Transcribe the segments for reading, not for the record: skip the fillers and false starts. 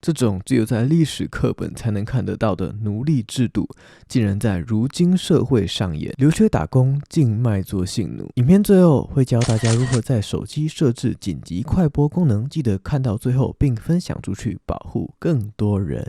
这种只有在历史课本才能看得到的奴隶制度，竟然在如今社会上演，留学打工竟卖作性奴。影片最后会教大家如何在手机设置紧急快播功能，记得看到最后并分享出去，保护更多人。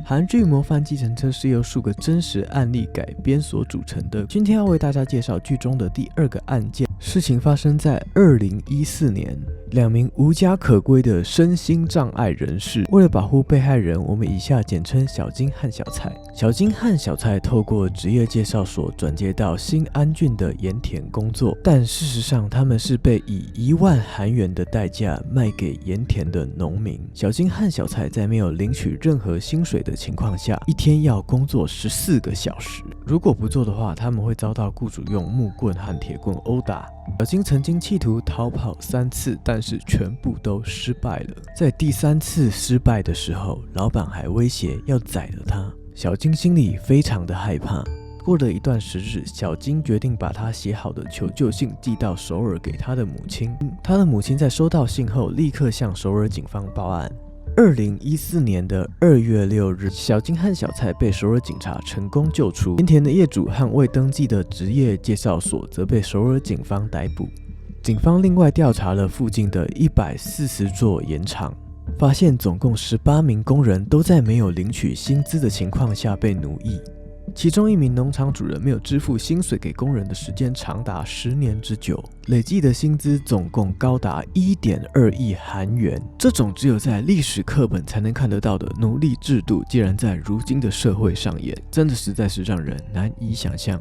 韩剧《模范计程车》是由数个真实案例改编所组成的。今天要为大家介绍剧中的第二个案件。事情发生在2014年，两名无家可归的身心障碍人士，为了保护被害人，我们以下简称小金和小蔡。小金和小蔡透过职业介绍所转接到新安郡的盐田工作，但事实上他们是被以1万韩元的代价卖给盐田的农民。小金和小蔡在没有领取任何薪水的情况下，一天要工作14个小时，如果不做的话，他们会遭到雇主用木棍和铁棍殴打。小金曾经企图逃跑3次，但是全部都失败了。在第3次失败的时候，老板还威胁要宰了他。小金心里非常的害怕。过了一段时日，小金决定把他写好的求救信寄到首尔给他的母亲。他的母亲在收到信后，立刻向首尔警方报案。2014年的2月6日，小金和小蔡被首尔警察成功救出。盐田的业主和未登记的职业介绍所则被首尔警方逮捕。警方另外调查了附近的140座盐场，发现总共18名工人都在没有领取薪资的情况下被奴役。其中一名农场主人没有支付薪水给工人的时间长达10年之久，累计的薪资总共高达1.2亿韩元。这种只有在历史课本才能看得到的奴隶制度，竟然在如今的社会上演，真的实在是让人难以想象。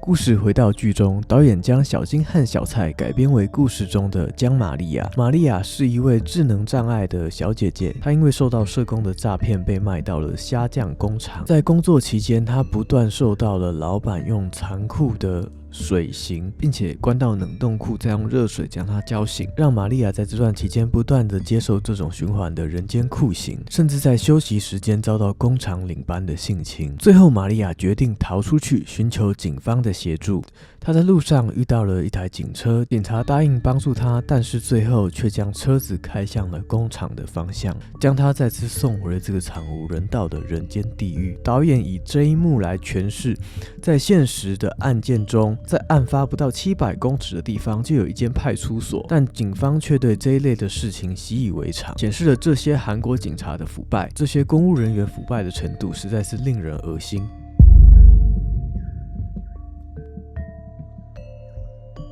故事回到剧中，导演将小金和小蔡改编为故事中的江玛利亚。玛利亚是一位智能障碍的小姐姐，她因为受到社工的诈骗，被卖到了虾酱工厂。在工作期间，她不断受到了老板用残酷的水刑，并且关到冷冻库，再用热水将她浇醒，让玛利亚在这段期间不断的接受这种循环的人间酷刑，甚至在休息时间遭到工厂领班的性侵。最后，玛利亚决定逃出去，寻求警方的协助。她在路上遇到了一台警车，警察答应帮助她，但是最后却将车子开向了工厂的方向，将她再次送回了这个惨无人道的人间地狱。导演以这一幕来诠释，在现实的案件中，在案发不到700公尺的地方就有一间派出所，但警方却对这一类的事情习以为常，显示了这些韩国警察的腐败，这些公务人员腐败的程度实在是令人恶心。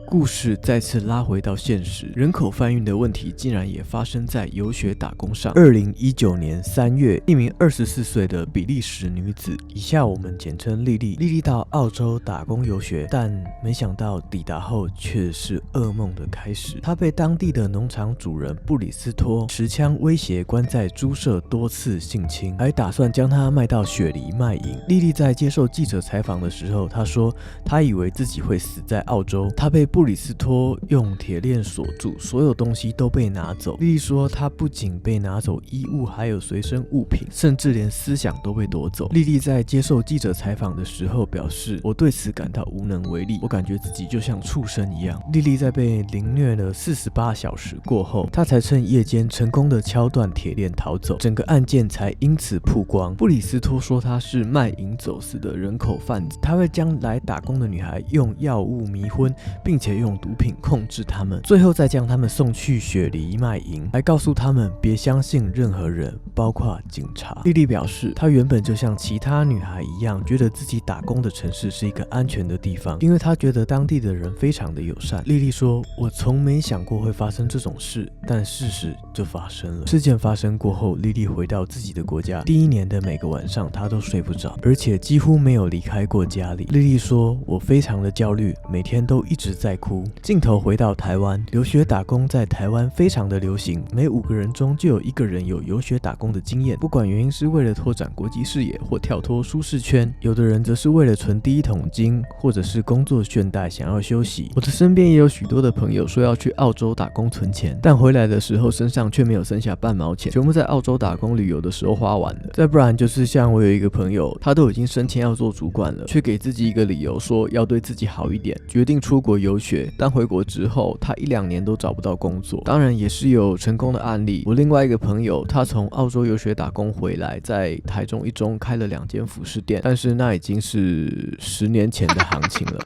故事再次拉回到现实，人口贩运的问题竟然也发生在游学打工上。2019年3月，一名24岁的比利时女子，以下我们简称莉莉。莉莉到澳洲打工游学，但没想到抵达后却是噩梦的开始。她被当地的农场主人布里斯托持枪威胁，关在猪舍多次性侵，还打算将她卖到雪梨卖淫。莉莉在接受记者采访的时候，她说她以为自己会死在澳洲，她被布里斯托用铁链锁住，所有东西都被拿走。莉莉说，她不仅被拿走衣物，还有随身物品，甚至连思想都被夺走。莉莉在接受记者采访的时候表示，我对此感到无能为力，我感觉自己就像畜生一样。莉莉在被凌虐了48小时过后，她才趁夜间成功的敲断铁链逃走，整个案件才因此曝光。布里斯托说他是卖淫走私的人口贩子，他会将来打工的女孩用药物迷昏，并且用毒品控制他们，最后再将他们送去雪梨卖淫，还告诉他们别相信任何人，包括警察。莉莉表示，她原本就像其他女孩一样，觉得自己打工的城市是一个安全的地方，因为她觉得当地的人非常的友善。莉莉说，我从没想过会发生这种事，但事实就发生了。事件发生过后，莉莉回到自己的国家，第1年的每个晚上她都睡不着，而且几乎没有离开过家里。莉莉说，我非常的焦虑，每天都一直在哭。镜头回到台湾，留学打工在台湾非常的流行，每5个人中就有1个人有游学打工的经验，不管原因是为了拓展国际视野或跳脱舒适圈，有的人则是为了存第一桶金，或者是工作倦怠想要休息。我的身边也有许多的朋友说要去澳洲打工存钱，但回来的时候身上却没有剩下半毛钱，全部在澳洲打工旅游的时候花完了。再不然就是像我有一个朋友，他都已经升迁要做主管了，却给自己一个理由说要对自己好一点，决定出国游学，但回国之后他1、2年都找不到工作。当然也是有成功的案例，我另外一个朋友他从澳洲游学打工回来，在台中一中开了2间服饰店，但是那已经是10年前的行情了。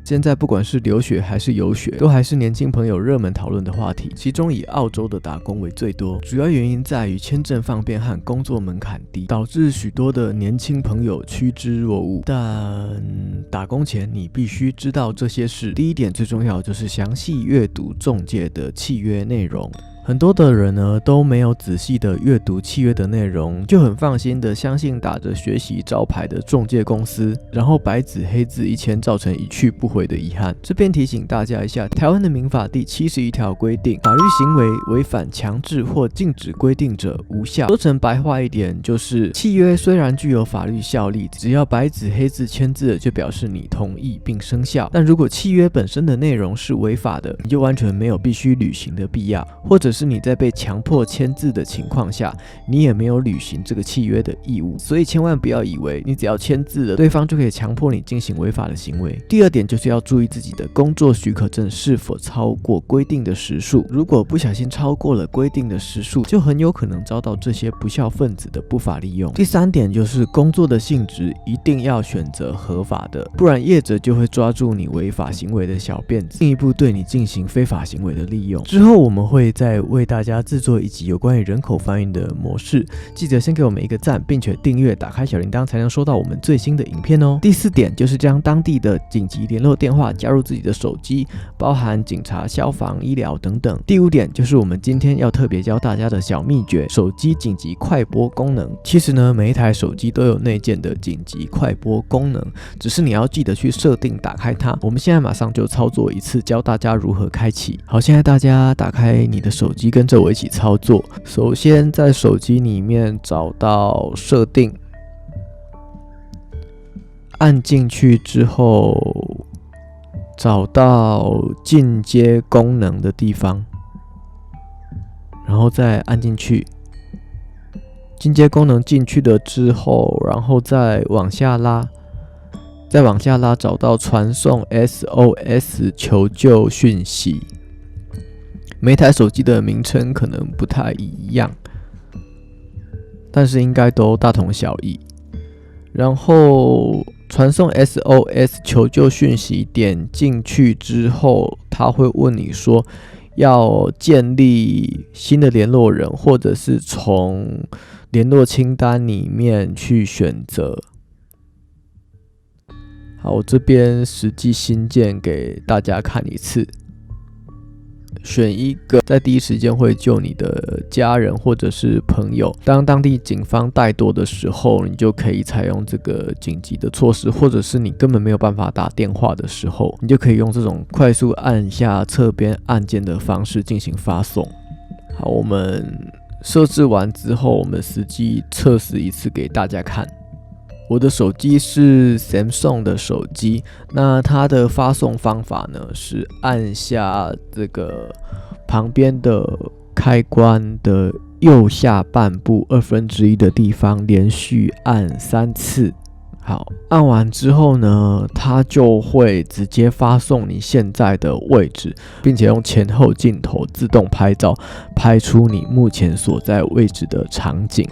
现在不管是留学还是游学，都还是年轻朋友热门讨论的话题，其中以澳洲的打工为最多，主要原因在于签证方便和工作门槛低，导致许多的年轻朋友趋之若鹜。但打工前你必须知道这些事。第一点最重要就是详细阅读仲介的契约内容。很多的人呢都没有仔细的阅读契约的内容，就很放心的相信打着学习招牌的仲介公司，然后白纸黑字一签，造成一去不回的遗憾。这边提醒大家一下，台湾的民法第71条规定，法律行为违反强制或禁止规定者无效。说成白话一点，就是契约虽然具有法律效力，只要白纸黑字签字了，就表示你同意并生效。但如果契约本身的内容是违法的，你就完全没有必须履行的必要，或者是你在被强迫签字的情况下，你也没有履行这个契约的义务。所以千万不要以为你只要签字了，对方就可以强迫你进行违法的行为。第二点就是要注意自己的工作许可证是否超过规定的时数，如果不小心超过了规定的时数，就很有可能遭到这些不孝分子的不法利用。第三点就是工作的性质一定要选择合法的，不然业者就会抓住你违法行为的小辫子，进一步对你进行非法行为的利用。之后我们会再为大家制作一集有关于人口贩运的模式，记得先给我们一个赞，并且订阅，打开小铃铛才能收到我们最新的影片哦。第4点就是将当地的紧急联络电话加入自己的手机，包含警察、消防、医疗等等。第5点就是我们今天要特别教大家的小秘诀，手机紧急快播功能。其实呢，每一台手机都有内建的紧急快播功能，只是你要记得去设定打开它。我们现在马上就操作一次，教大家如何开启。好，现在大家打开你的手机，跟着我一起操作。首先在手机里面找到设定，按进去之后找到进阶功能的地方，然后再按进去。进阶功能进去了之后，然后再往下拉，找到传送 SOS 求救讯息。每台手机的名称可能不太一样，但是应该都大同小异。然后传送 SOS 求救讯息点进去之后，他会问你说要建立新的联络人，或者是从联络清单里面去选择。好，我这边实际新建给大家看一次。选一个在第一时间会救你的家人或者是朋友，当当地警方怠惰的时候，你就可以采用这个紧急的措施，或者是你根本没有办法打电话的时候，你就可以用这种快速按下侧边按键的方式进行发送。好，我们设置完之后，我们实际测试一次给大家看。我的手机是 Samsung 的手机，那它的发送方法呢是按下这个旁边的开关的右下半部1/2的地方，连续按3次。好，按完之后呢，它就会直接发送你现在的位置，并且用前后镜头自动拍照，拍出你目前所在位置的场景。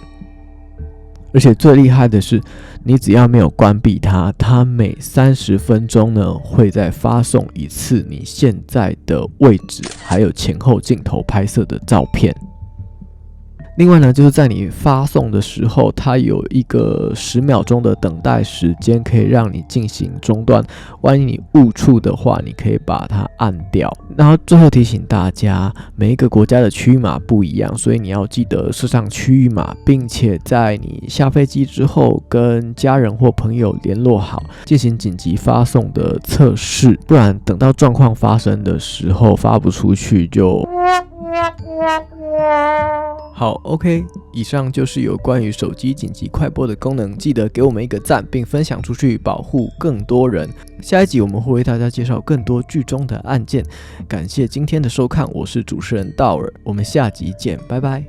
而且最厉害的是，你只要没有关闭它，它每30分钟呢会再发送一次你现在的位置，还有前后镜头拍摄的照片。另外呢，就是在你发送的时候，它有一个10秒钟的等待时间，可以让你进行中断。万一你误触的话，你可以把它按掉。然后最后提醒大家，每一个国家的区域码不一样，所以你要记得设上区域码，并且在你下飞机之后跟家人或朋友联络好，进行紧急发送的测试，不然等到状况发生的时候发不出去就好。 OK， 以上就是有关于手机紧急快播的功能，记得给我们一个赞并分享出去，保护更多人。下一集我们会为大家介绍更多剧中的案件。感谢今天的收看，我是主持人道尔，我们下集见，拜拜。